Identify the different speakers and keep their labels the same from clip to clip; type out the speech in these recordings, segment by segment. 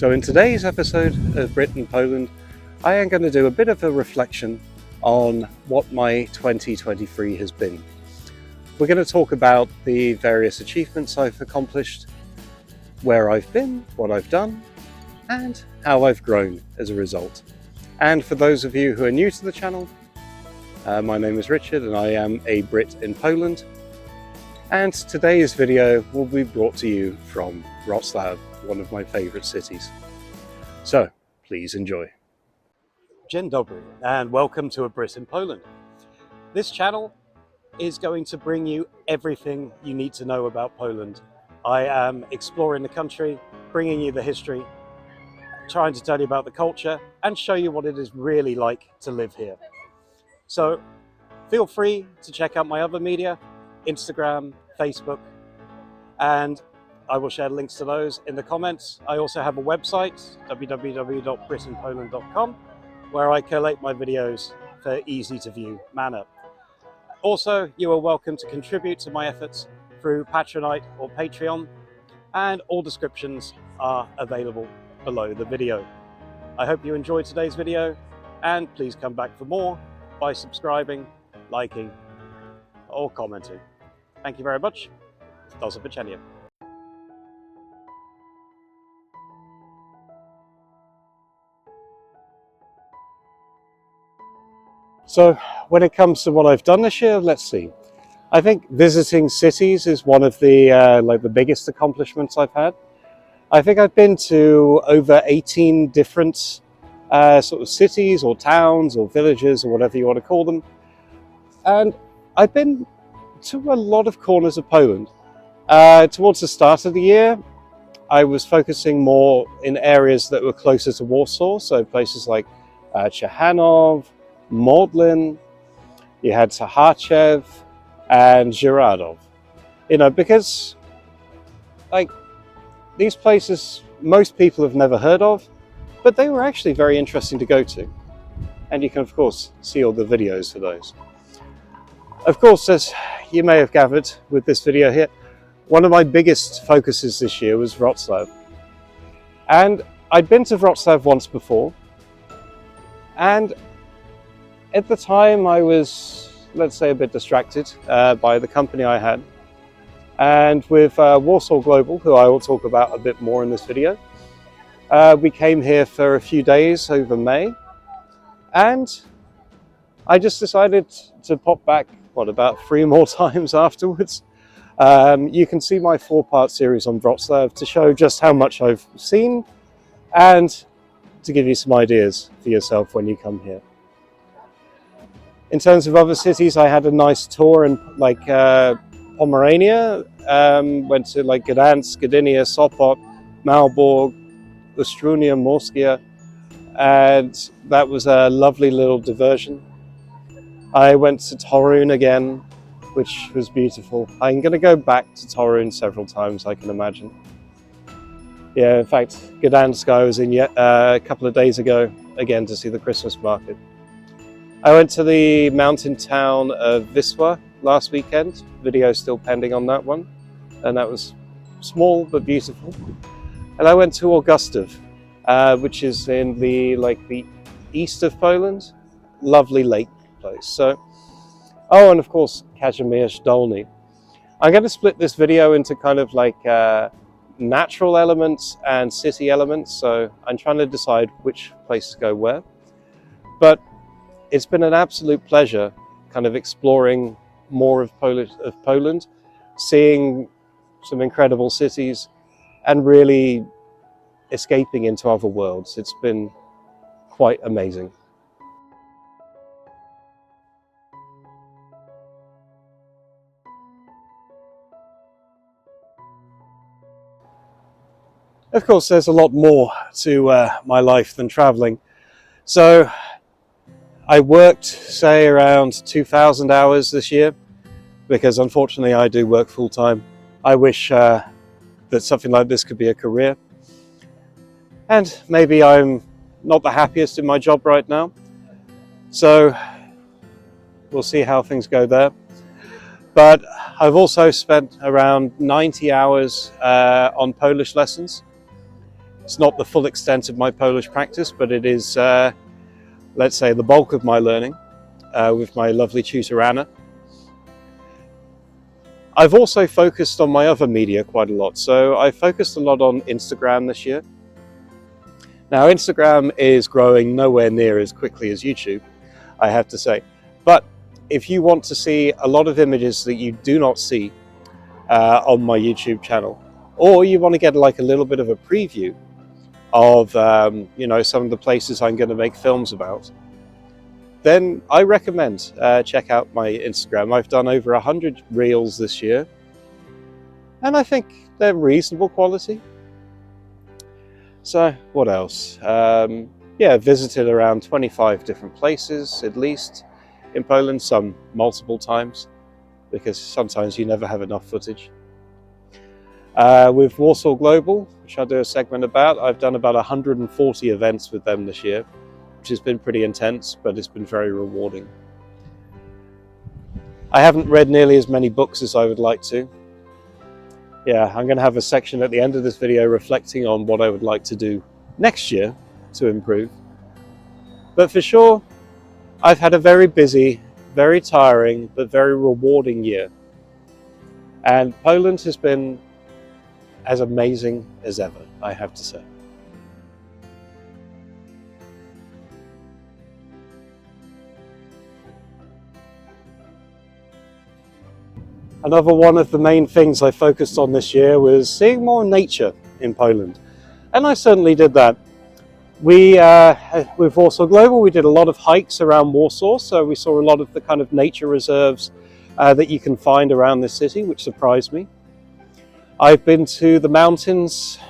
Speaker 1: So in today's episode of Brit in Poland, I am going to do a bit of a reflection on what my 2023 has been. We're going to talk about the various achievements I've accomplished, where I've been, what I've done, and how I've grown as a result. And for those of you who are new to the channel, my name is Richard and I am a Brit in Poland. And today's video will be brought to you from Wrocław, one of my favourite cities. So, please enjoy. Dzień dobry and welcome to A Brit in Poland. This channel is going to bring you everything you need to know about Poland. I am exploring the country, bringing you the history, trying to tell you about the culture and show you what it is really like to live here. So feel free to check out my other media, Instagram, Facebook, and I will share links to those in the comments. I also have a website, www.britlivinginpoland.com, where I collate my videos for easy to view manner. Also, you are welcome to contribute to my efforts through Patronite or Patreon, and all descriptions are available below the video. I hope you enjoyed today's video, and please come back for more by subscribing, liking, or commenting. Thank you very much. Do zobaczenia. So when it comes to what I've done this year, let's see. I think visiting cities is one of the the biggest accomplishments I've had. I think I've been to over 18 different sort of cities or towns or villages or whatever you want to call them. And I've been to a lot of corners of Poland. Towards the start of the year, I was focusing more in areas that were closer to Warsaw, so places like Ciechanów, Modlin, you had Sochaczew and Żyrardów. You know, because like these places most people have never heard of, but they were actually very interesting to go to. And you can of course see all the videos for those. Of course, as you may have gathered with this video here, one of my biggest focuses this year was Wrocław. And I'd been to Wrocław once before, and at the time I was, let's say, a bit distracted by the company I had. And with Warsaw Global, who I will talk about a bit more in this video, we came here for a few days over May, and I just decided to pop back, about 3 more times afterwards. You can see my 4-part series on Wrocław to show just how much I've seen and to give you some ideas for yourself when you come here. In terms of other cities, I had a nice tour in Pomerania, went to Gdansk, Gdynia, Sopot, Malbork, Ustrzynia, Morskia, and that was a lovely little diversion. I went to Toruń again, which was beautiful. I'm going to go back to Toruń several times, I can imagine. Yeah, in fact, Gdansk I was in a couple of days ago, again to see the Christmas market. I went to the mountain town of Wisła last weekend. Video still pending on that one, and that was small but beautiful. And I went to Augustów, which is in the east of Poland. Lovely lake place. So, oh, and of course Kazimierz Dolny. I'm going to split this video into kind of natural elements and city elements. So I'm trying to decide which place to go where. But it's been an absolute pleasure kind of exploring more of Poland, seeing some incredible cities and really escaping into other worlds. It's been quite amazing. Of course, there's a lot more to my life than traveling. So I worked, say, around 2,000 hours this year, because unfortunately I do work full-time. I wish that something like this could be a career. And maybe I'm not the happiest in my job right now. So we'll see how things go there. But I've also spent around 90 hours on Polish lessons. It's not the full extent of my Polish practice, but it is, let's say, the bulk of my learning with my lovely tutor Anna. I've also focused on my other media quite a lot. So I focused a lot on Instagram this year. Now, Instagram is growing nowhere near as quickly as YouTube, I have to say. But if you want to see a lot of images that you do not see on my YouTube channel, or you want to get like a little bit of a preview of you know, some of the places I'm going to make films about, then I recommend check out my Instagram. I've done over 100 reels this year, and I think they're reasonable quality. So what else? Yeah, visited around 25 different places at least in Poland, some multiple times, because sometimes you never have enough footage. With Warsaw Global, which I'll do a segment about, I've done about 140 events with them this year, which has been pretty intense, but it's been very rewarding. I haven't read nearly as many books as I would like to. Yeah, I'm going to have a section at the end of this video reflecting on what I would like to do next year to improve. But for sure, I've had a very busy, very tiring, but very rewarding year. And Poland has been as amazing as ever, I have to say. Another one of the main things I focused on this year was seeing more nature in Poland. And I certainly did that. We, with Warsaw Global, we did a lot of hikes around Warsaw, so we saw a lot of the kind of nature reserves that you can find around this city, which surprised me. I've been to the mountains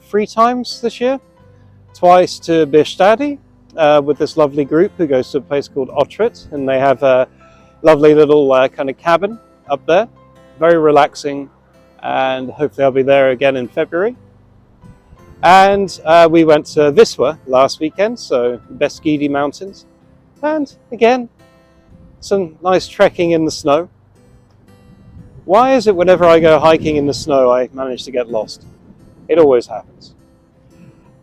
Speaker 1: 3 times this year, twice to Bieszczady with this lovely group who goes to a place called Otrit, and they have a lovely little kind of cabin up there, very relaxing, and hopefully I'll be there again in February. And we went to Wisła last weekend, so Beskidi Mountains, and again, some nice trekking in the snow. Why is it whenever I go hiking in the snow, I manage to get lost? It always happens.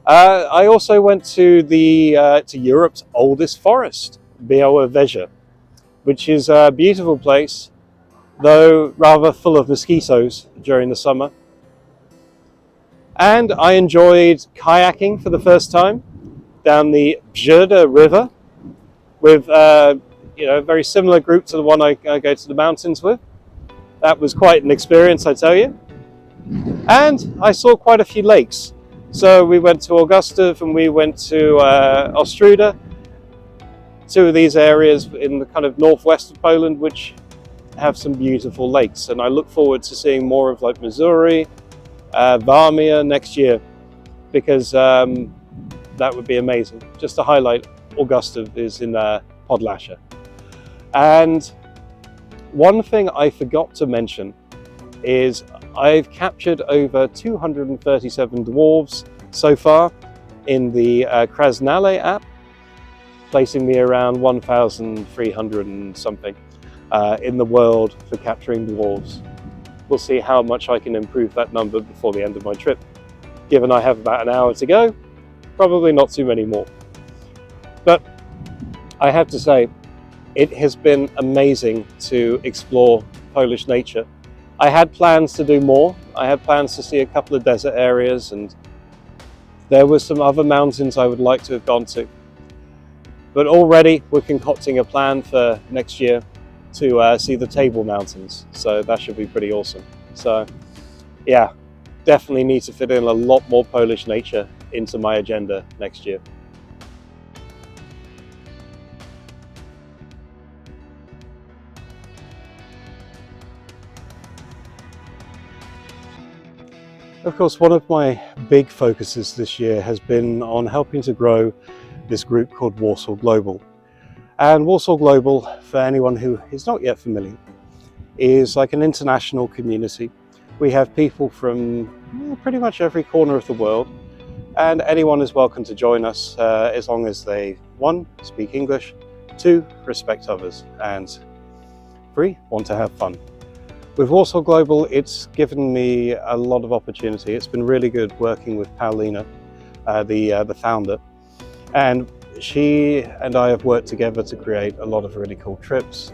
Speaker 1: I also went to to Europe's oldest forest, Białowieża, which is a beautiful place, though rather full of mosquitoes during the summer. And I enjoyed kayaking for the first time down the Brit River with you know, a very similar group to the one I go to the mountains with. That was quite an experience, I tell you. And I saw quite a few lakes. So we went to Augustów and we went to Ostróda, 2 of these areas in the kind of northwest of Poland, which have some beautiful lakes. And I look forward to seeing more of like Missouri, Warmia next year, because that would be amazing. Just to highlight, Augustów is in Podlasia. And one thing I forgot to mention is I've captured over 237 dwarves so far in the Krasnale app, placing me around 1,300 and something in the world for capturing dwarves. We'll see how much I can improve that number before the end of my trip. Given I have about an hour to go, probably not too many more. But I have to say, it has been amazing to explore Polish nature. I had plans to do more. I had plans to see a couple of desert areas, and there were some other mountains I would like to have gone to. But already we're concocting a plan for next year to see the Table Mountains, so that should be pretty awesome. So yeah, definitely need to fit in a lot more Polish nature into my agenda next year. Of course, one of my big focuses this year has been on helping to grow this group called Warsaw Global. And Warsaw Global, for anyone who is not yet familiar, is like an international community. We have people from pretty much every corner of the world, and anyone is welcome to join us as long as they, 1, speak English, 2, respect others, and 3, want to have fun. With Warsaw Global, it's given me a lot of opportunity. It's been really good working with Paulina the founder, and she and I have worked together to create a lot of really cool trips,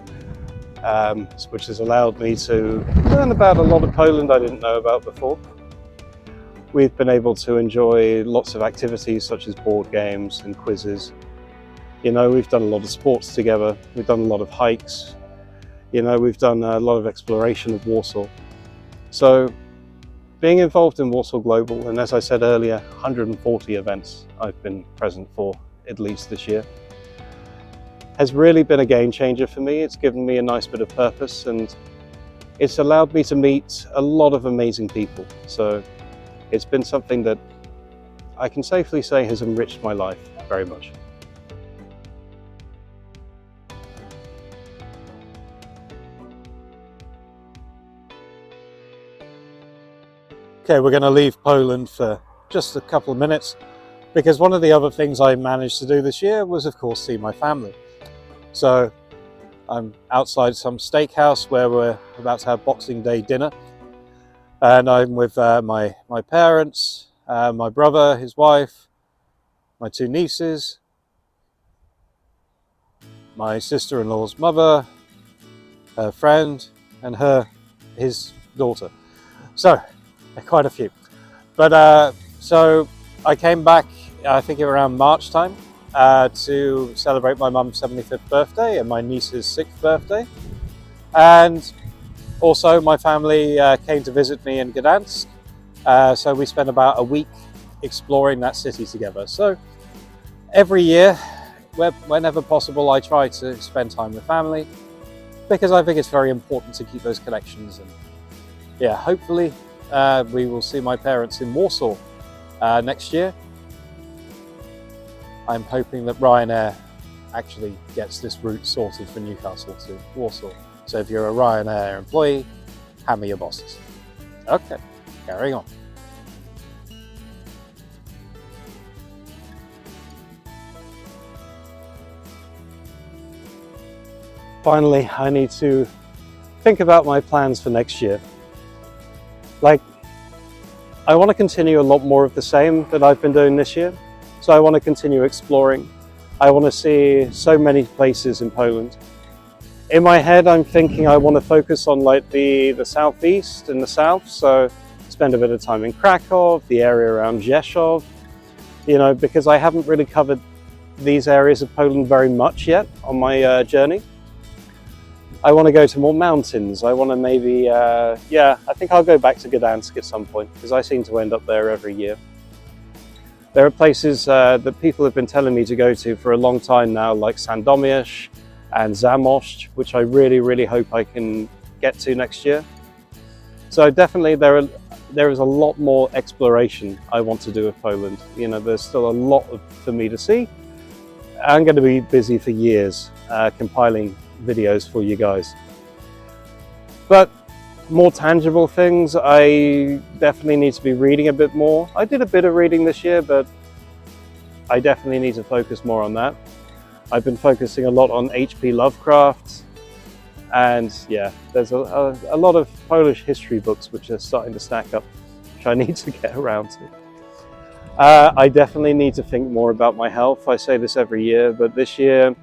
Speaker 1: which has allowed me to learn about a lot of Poland I didn't know about before. We've been able to enjoy lots of activities such as board games and quizzes. You know, we've done a lot of sports together, we've done a lot of hikes, you know, we've done a lot of exploration of Warsaw. So being involved in Warsaw Global, and as I said earlier, 140 events I've been present for at least this year, has really been a game changer for me. It's given me a nice bit of purpose, and it's allowed me to meet a lot of amazing people. So it's been something that I can safely say has enriched my life very much. Okay, we're going to leave Poland for just a couple of minutes, because one of the other things I managed to do this year was, of course, see my family. So I'm outside some steakhouse where we're about to have Boxing Day dinner, and I'm with my parents, my brother, his wife, my two nieces, my sister-in-law's mother, her friend, and his daughter. So quite a few. But so I came back, I think around March time, to celebrate my mum's 75th birthday and my niece's 6th birthday. And also my family came to visit me in Gdansk. So we spent about a week exploring that city together. So every year, whenever possible, I try to spend time with family, because I think it's very important to keep those connections. And yeah, hopefully we will see my parents in Warsaw next year. I'm hoping that Ryanair actually gets this route sorted for Newcastle to Warsaw. So if you're a Ryanair employee, hammer your bosses. Okay, carrying on. Finally, I need to think about my plans for next year. Like, I want to continue a lot more of the same that I've been doing this year. So I want to continue exploring. I want to see so many places in Poland. In my head, I'm thinking I want to focus on like the southeast and the south. So spend a bit of time in Krakow, the area around Rzeszów, you know, because I haven't really covered these areas of Poland very much yet on my journey. I want to go to more mountains. I want to maybe, I think I'll go back to Gdansk at some point, because I seem to end up there every year. There are places that people have been telling me to go to for a long time now, like Sandomierz and Zamość, which I really, really hope I can get to next year. So definitely there is a lot more exploration I want to do of Poland. You know, there's still a lot for me to see. I'm going to be busy for years compiling videos for you guys. But more tangible things, I definitely need to be reading a bit more. I did a bit of reading this year, but I definitely need to focus more on that. I've been focusing a lot on H.P. Lovecraft, and yeah, there's a lot of Polish history books which are starting to stack up, which I need to get around to. I definitely need to think more about my health. I say this every year, but this year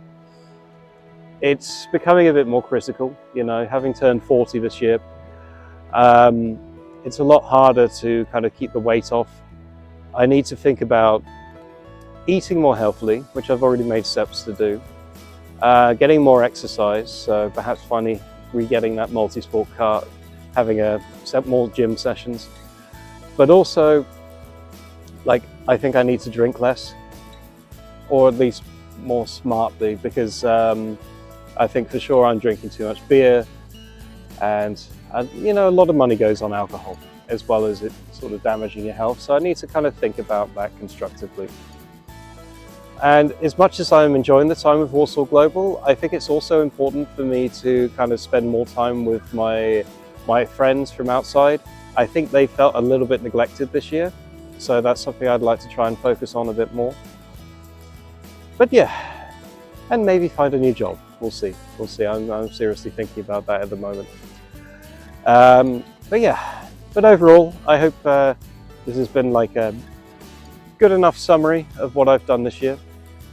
Speaker 1: it's becoming a bit more critical. You know, having turned 40 this year, it's a lot harder to kind of keep the weight off. I need to think about eating more healthily, which I've already made steps to do. Getting more exercise, so perhaps finally re-getting that multi-sport car, having more gym sessions. But also, like, I think I need to drink less, or at least more smartly, because I think for sure I'm drinking too much beer, and you know, a lot of money goes on alcohol, as well as it sort of damaging your health. So I need to kind of think about that constructively. And as much as I'm enjoying the time with Warsaw Global, I think it's also important for me to kind of spend more time with my friends from outside. I think they felt a little bit neglected this year, so that's something I'd like to try and focus on a bit more. But yeah, and maybe find a new job. We'll see. We'll see. I'm seriously thinking about that at the moment. But yeah, but overall, I hope this has been like a good enough summary of what I've done this year.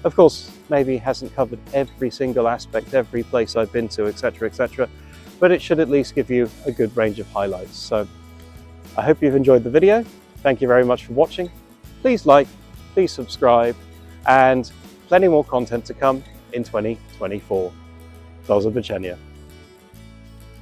Speaker 1: Of course, maybe it hasn't covered every single aspect, every place I've been to, etc., etc., but it should at least give you a good range of highlights. So I hope you've enjoyed the video. Thank you very much for watching. Please like, please subscribe, and plenty more content to come in 2024. Do zobaczenia.